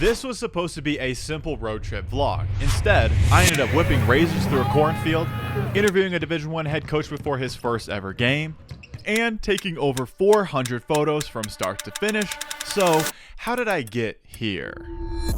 This was supposed to be a simple road trip vlog. Instead, I ended up whipping razors through a cornfield, interviewing a Division I head coach before his first ever game, and taking over 400 photos from start to finish. So, how did I get here?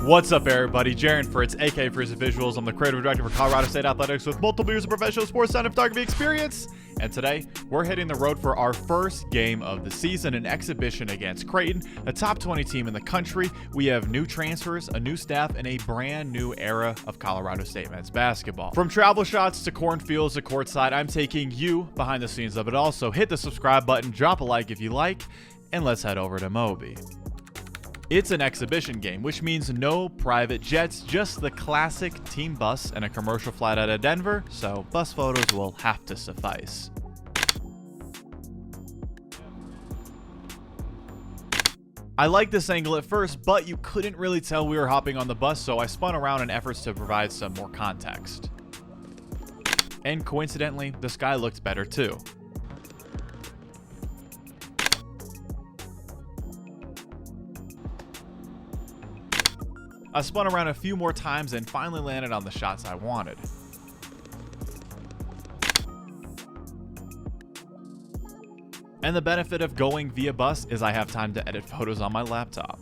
What's up, everybody? Jaron Fritz, aka FrizzyVisuals. I'm the creative director for Colorado State Athletics with multiple years of professional sports sound and photography experience. And today, we're hitting the road for our first game of the season, an exhibition against Creighton, a top 20 team in the country. We have new transfers, a new staff, and a brand new era of Colorado State men's basketball. From travel shots to cornfields to courtside, I'm taking you behind the scenes of it all. So hit the subscribe button, drop a like if you like, and let's head over to Moby. It's an exhibition game, which means no private jets, just the classic team bus and a commercial flight out of Denver, so bus photos will have to suffice. I liked this angle at first, but you couldn't really tell we were hopping on the bus, so I spun around in efforts to provide some more context. And coincidentally, the sky looked better too. I spun around a few more times and finally landed on the shots I wanted. And the benefit of going via bus is I have time to edit photos on my laptop.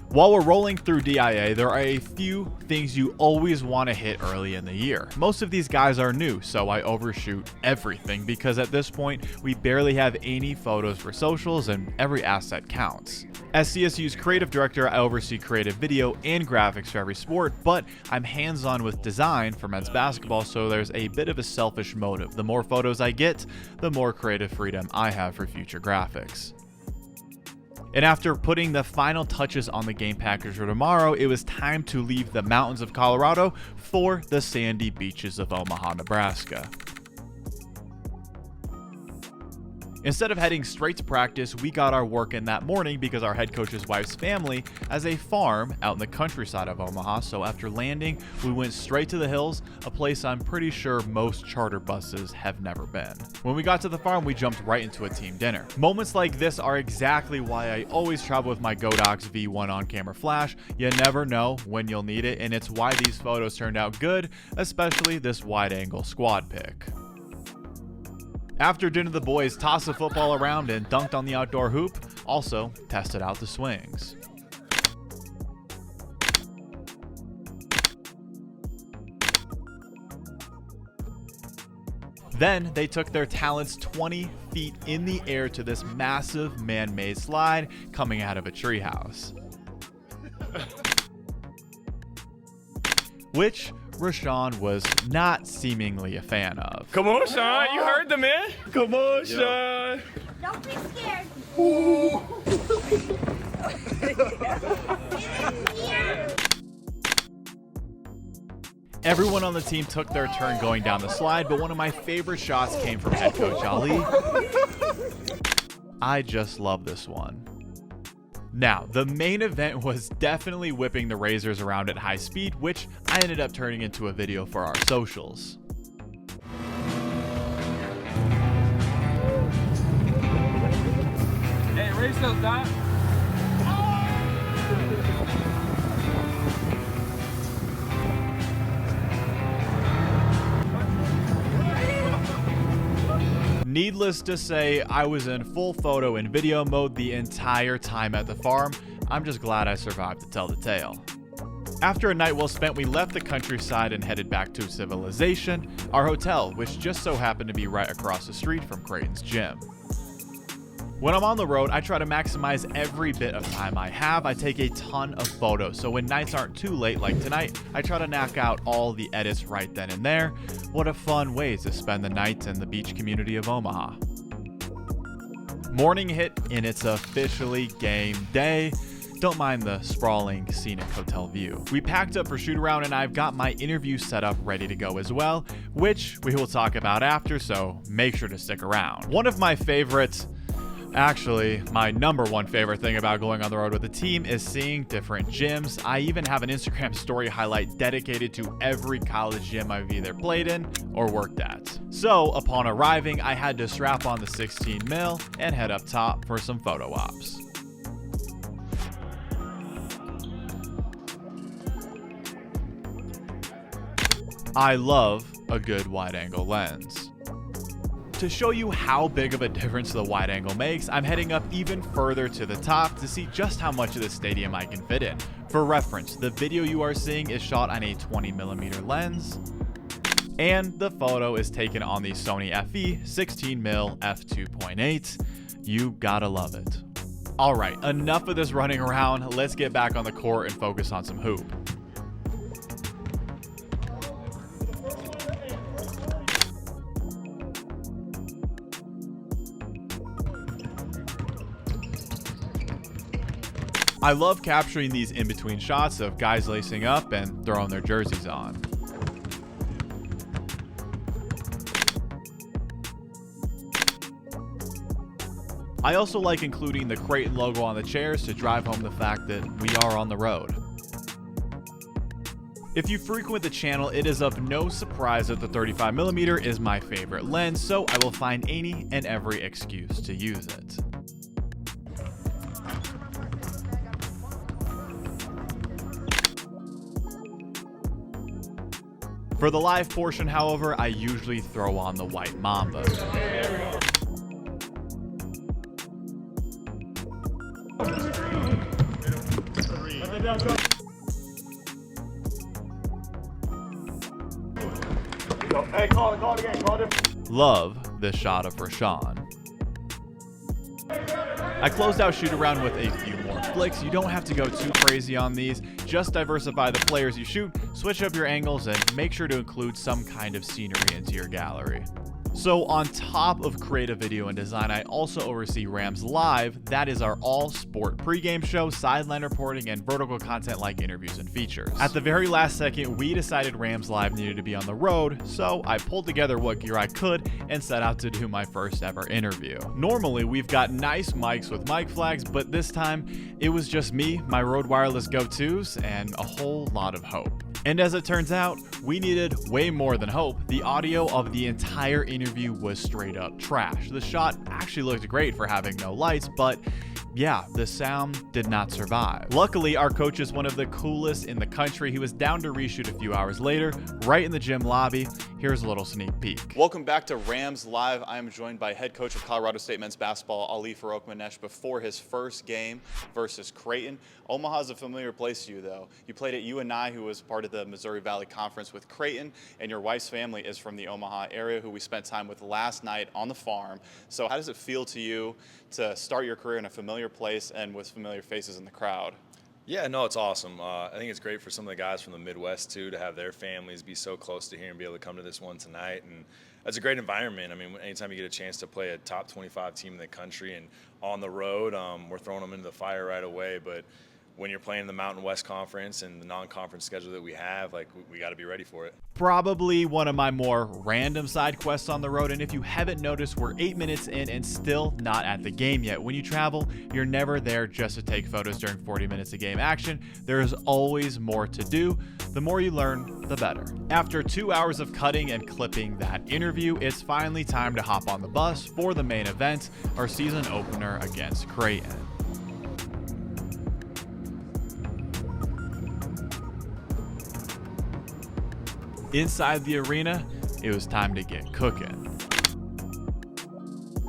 While we're rolling through DIA, there are a few things you always want to hit early in the year. Most of these guys are new, so I overshoot everything because at this point, we barely have any photos for socials and every asset counts. As CSU's creative director, I oversee creative video and graphics for every sport, but I'm hands-on with design for men's basketball, so there's a bit of a selfish motive. The more photos I get, the more creative freedom I have for future graphics. And after putting the final touches on the game package for tomorrow, it was time to leave the mountains of Colorado for the sandy beaches of Omaha, Nebraska. Instead of heading straight to practice, we got our work in that morning because our head coach's wife's family has a farm out in the countryside of Omaha, so after landing, we went straight to the hills, a place I'm pretty sure most charter buses have never been. When we got to the farm, we jumped right into a team dinner. Moments like this are exactly why I always travel with my Godox V1 on-camera flash. You never know when you'll need it, and it's why these photos turned out good, especially this wide-angle squad pic. After dinner, the boys tossed the football around and dunked on the outdoor hoop, also tested out the swings. Then they took their talents 20 feet in the air to this massive man-made slide coming out of a treehouse, which Rashawn was not seemingly a fan of. Come on, Sean. You heard the man. Come on, Sean. Don't be scared. Everyone on the team took their turn going down the slide, but one of my favorite shots came from head coach Ali. I just love this one. Now, the main event was definitely whipping the razors around at high speed, which I ended up turning into a video for our socials. Hey, race those dots. Needless to say, I was in full photo and video mode the entire time at the farm. I'm just glad I survived to tell the tale. After a night well spent, we left the countryside and headed back to civilization, our hotel, which just so happened to be right across the street from Creighton's gym. When I'm on the road, I try to maximize every bit of time I have. I take a ton of photos, so when nights aren't too late like tonight, I try to knock out all the edits right then and there. What a fun way to spend the night in the beach community of Omaha. Morning hit and it's officially game day. Don't mind the sprawling scenic hotel view. We packed up for shootaround and I've got my interview set up ready to go as well, which we will talk about after, so make sure to stick around. One of my favorites, actually, my number one favorite thing about going on the road with the team is seeing different gyms. I even have an Instagram story highlight dedicated to every college gym I've either played in or worked at. So upon arriving, I had to strap on the 16mm and head up top for some photo ops. I love a good wide-angle lens. To show you how big of a difference the wide angle makes, I'm heading up even further to the top to see just how much of the stadium I can fit in. For reference, the video you are seeing is shot on a 20mm lens, and the photo is taken on the Sony FE 16mm f2.8. You gotta love it. Alright, enough of this running around, let's get back on the court and focus on some hoop. I love capturing these in-between shots of guys lacing up and throwing their jerseys on. I also like including the Creighton logo on the chairs to drive home the fact that we are on the road. If you frequent the channel, it is of no surprise that the 35mm is my favorite lens, so I will find any and every excuse to use it. For the live portion, however, I usually throw on the white mamba. Hey, call it again, call it. Love this shot of Rashawn. I closed out shoot around with a few more flicks. You don't have to go too crazy on these. Just diversify the players you shoot, switch up your angles, and make sure to include some kind of scenery into your gallery. So on top of creative video and design, I also oversee Rams Live. That is our all-sport pregame show, sideline reporting, and vertical content like interviews and features. At the very last second, we decided Rams Live needed to be on the road, so I pulled together what gear I could and set out to do my first ever interview. Normally, we've got nice mics with mic flags, but this time, it was just me, my Rode Wireless go-tos, and a whole lot of hope. And as it turns out, we needed way more than hope. The audio of the entire interview was straight up trash. The shot actually looked great for having no lights, but yeah, the sound did not survive. Luckily, our coach is one of the coolest in the country. He was down to reshoot a few hours later, right in the gym lobby. Here's a little sneak peek. Welcome back to Rams Live. I am joined by head coach of Colorado State men's basketball, Ali Farokhmanesh, before his first game versus Creighton. Omaha is a familiar place to you, though. You played at UNI, who was part of the Missouri Valley Conference with Creighton, and your wife's family is from the Omaha area, who we spent time with last night on the farm. So how does it feel to you to start your career in a familiar place and with familiar faces in the crowd? Yeah, no, it's awesome. I think it's great for some of the guys from the Midwest, too, to have their families be so close to here and be able to come to this one tonight. And that's a great environment. I mean, anytime you get a chance to play a top 25 team in the country and on the road, we're throwing them into the fire right away. But when you're playing the Mountain West Conference and the non-conference schedule that we have, like, we got to be ready for it. Probably one of my more random side quests on the road, and if you haven't noticed, we're 8 minutes in and still not at the game yet. When you travel, you're never there just to take photos during 40 minutes of game action. There is always more to do. The more you learn, the better. After 2 hours of cutting and clipping that interview, it's finally time to hop on the bus for the main event, our season opener against Creighton. Inside the arena, it was time to get cooking.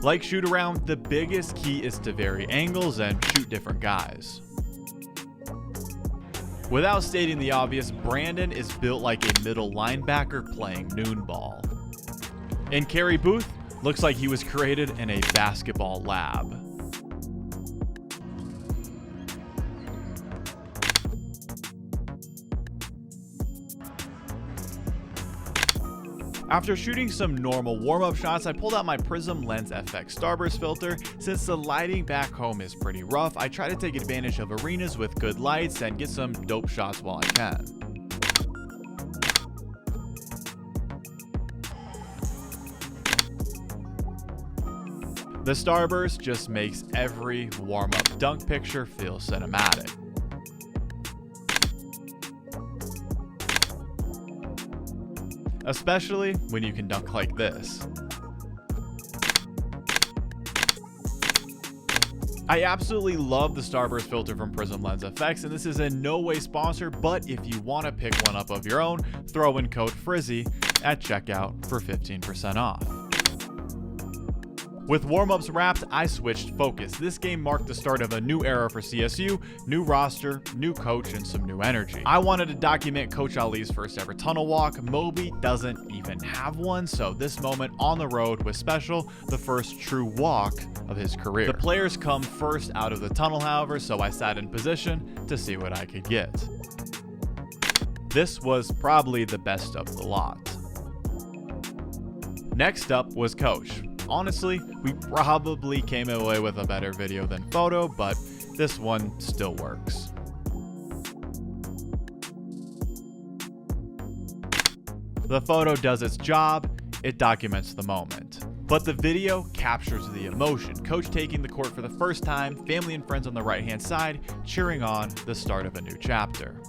Like shoot around, the biggest key is to vary angles and shoot different guys. Without stating the obvious, Brandon is built like a middle linebacker playing noon ball. And Kerry Booth looks like he was created in a basketball lab. After shooting some normal warm-up shots, I pulled out my PrismLens FX starburst filter. Since the lighting back home is pretty rough, I try to take advantage of arenas with good lights and get some dope shots while I can. The starburst just makes every warm-up dunk picture feel cinematic. Especially when you can dunk like this. I absolutely love the Starburst filter from PrismLens FX, and this is in no way sponsored, but if you want to pick one up of your own, throw in code FRIZZY at checkout for 15% off. With warmups wrapped, I switched focus. This game marked the start of a new era for CSU, new roster, new coach, and some new energy. I wanted to document Coach Ali's first ever tunnel walk. Moby doesn't even have one, so this moment on the road was special, the first true walk of his career. The players come first out of the tunnel, however, so I sat in position to see what I could get. This was probably the best of the lot. Next up was Coach. Honestly, we probably came away with a better video than photo, but this one still works. The photo does its job, it documents the moment. But the video captures the emotion. Coach taking the court for the first time, family and friends on the right-hand side, cheering on the start of a new chapter.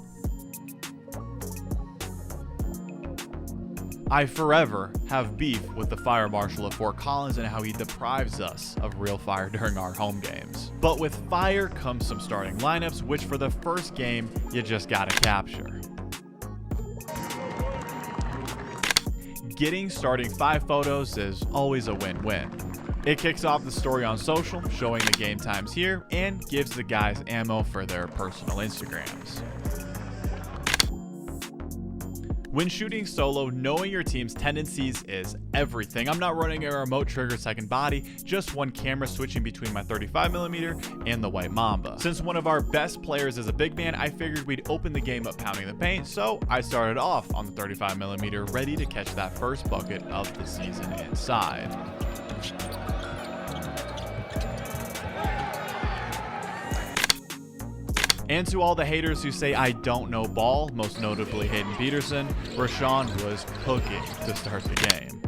I forever have beef with the fire marshal of Fort Collins and how he deprives us of real fire during our home games. But with fire comes some starting lineups, which for the first game, you just gotta capture. Getting starting 5 photos is always a win-win. It kicks off the story on social, showing the game times here, and gives the guys ammo for their personal Instagrams. When shooting solo, knowing your team's tendencies is everything. I'm not running a remote trigger second body, just one camera switching between my 35mm and the White Mamba. Since one of our best players is a big man, I figured we'd open the game up pounding the paint, so I started off on the 35mm ready to catch that first bucket of the season inside. And to all the haters who say I don't know ball, most notably Hayden Peterson, Rashawn was cooking to start the game.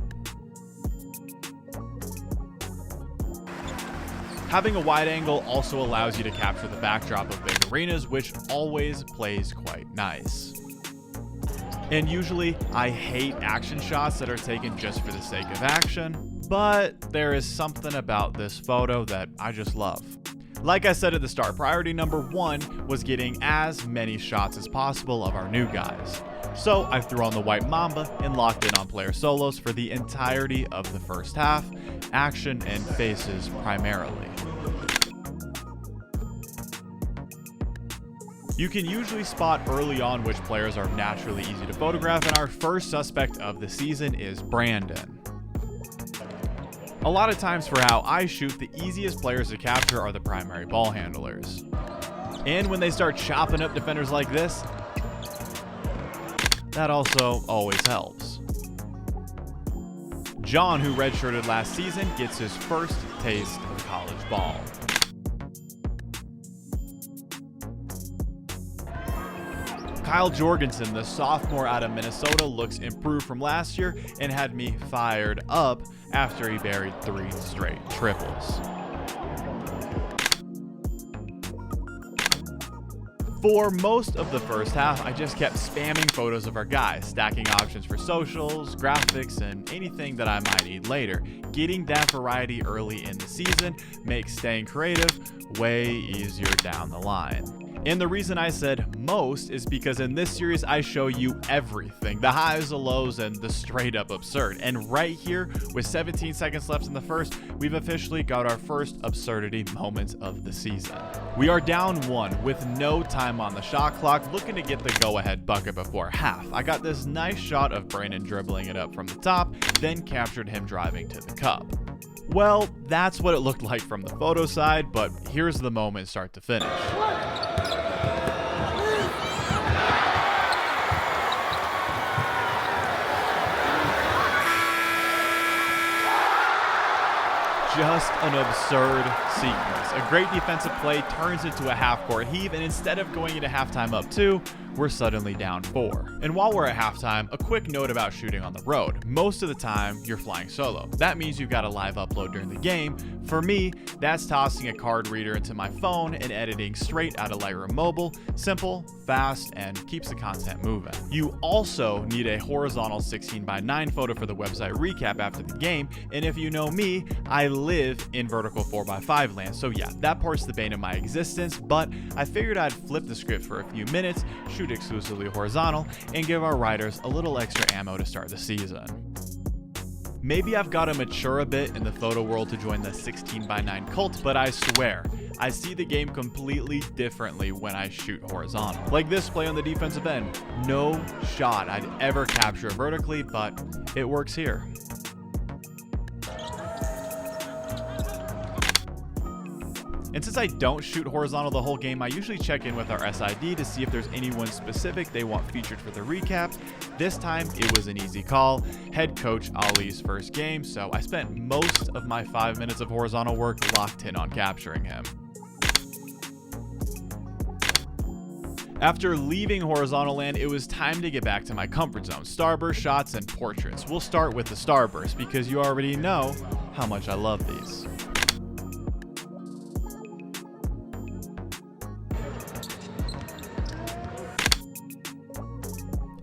Having a wide angle also allows you to capture the backdrop of big arenas, which always plays quite nice. And usually, I hate action shots that are taken just for the sake of action, but there is something about this photo that I just love. Like I said at the start, priority number 1 was getting as many shots as possible of our new guys. So I threw on the White Mamba and locked in on player solos for the entirety of the first half, action and faces primarily. You can usually spot early on which players are naturally easy to photograph, and our first suspect of the season is Brandon. A lot of times for how I shoot, the easiest players to capture are the primary ball handlers. And when they start chopping up defenders like this, that also always helps. John, who redshirted last season, gets his first taste of college ball. Kyle Jorgensen, the sophomore out of Minnesota, looks improved from last year and had me fired up after he buried 3 straight triples. For most of the first half, I just kept spamming photos of our guys, stacking options for socials, graphics, and anything that I might need later. Getting that variety early in the season makes staying creative way easier down the line. And the reason I said most is because in this series I show you everything, the highs, the lows, and the straight up absurd. And right here, with 17 seconds left in the first, we've officially got our first absurdity moment of the season. We are down 1 with no time on the shot clock, looking to get the go-ahead bucket before half. I got this nice shot of Brandon dribbling it up from the top, then captured him driving to the cup. Well, that's what it looked like from the photo side, but here's the moment start to finish. Just an absurd sequence. A great defensive play turns into a half-court heave, and instead of going into halftime up 2, we're suddenly down 4. And while we're at halftime, a quick note about shooting on the road. Most of the time, you're flying solo. That means you've got a live upload during the game. For me, that's tossing a card reader into my phone and editing straight out of Lightroom Mobile. Simple, fast, and keeps the content moving. You also need a horizontal 16:9 photo for the website recap after the game, and if you know me, I live in vertical 4x5 land, so yeah, that part's the bane of my existence, but I figured I'd flip the script for a few minutes, shoot exclusively horizontal, and give our writers a little extra ammo to start the season. Maybe I've got to mature a bit in the photo world to join the 16:9 cult, but I swear, I see the game completely differently when I shoot horizontal. Like this play on the defensive end. No shot I'd ever capture vertically, but it works here. And since I don't shoot horizontal the whole game, I usually check in with our SID to see if there's anyone specific they want featured for the recap. This time, it was an easy call. Head coach Ali's first game, so I spent most of my 5 minutes of horizontal work locked in on capturing him. After leaving horizontal land, it was time to get back to my comfort zone, starburst shots and portraits. We'll start with the starburst because you already know how much I love these.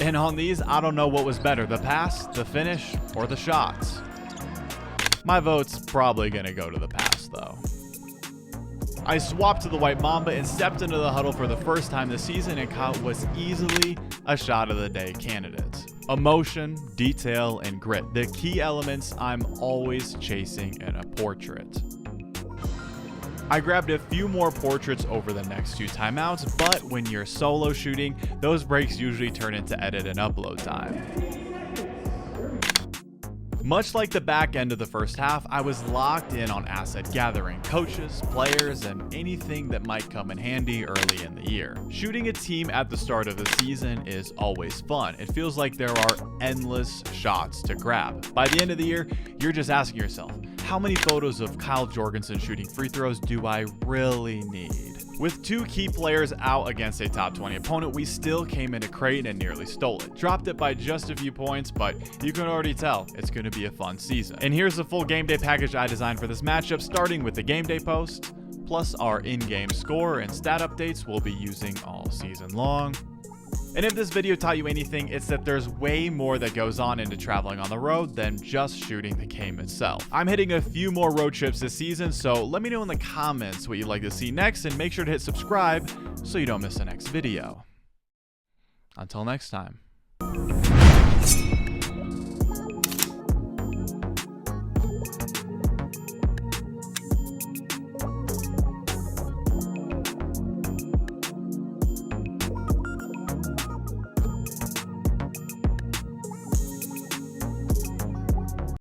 And on these, I don't know what was better, the pass, the finish, or the shots. My vote's probably gonna go to the pass though. I swapped to the white mamba and stepped into the huddle for the first time this season and caught what's easily a shot of the day candidate. Emotion, detail, and grit, the key elements I'm always chasing in a portrait. I grabbed a few more portraits over the next 2 timeouts, but when you're solo shooting, those breaks usually turn into edit and upload time. Much like the back end of the first half, I was locked in on asset gathering, coaches, players, and anything that might come in handy early in the year. Shooting a team at the start of the season is always fun. It feels like there are endless shots to grab. By the end of the year, you're just asking yourself, how many photos of Kyle Jorgensen shooting free throws do I really need? With 2 key players out against a top 20 opponent, we still came into Creighton and nearly stole it. Dropped it by just a few points, but you can already tell it's going to be a fun season. And here's the full game day package I designed for this matchup, starting with the game day post, plus our in-game score and stat updates we'll be using all season long. And if this video taught you anything, it's that there's way more that goes on into traveling on the road than just shooting the game itself. I'm hitting a few more road trips this season, so let me know in the comments what you'd like to see next, and make sure to hit subscribe so you don't miss the next video. Until next time.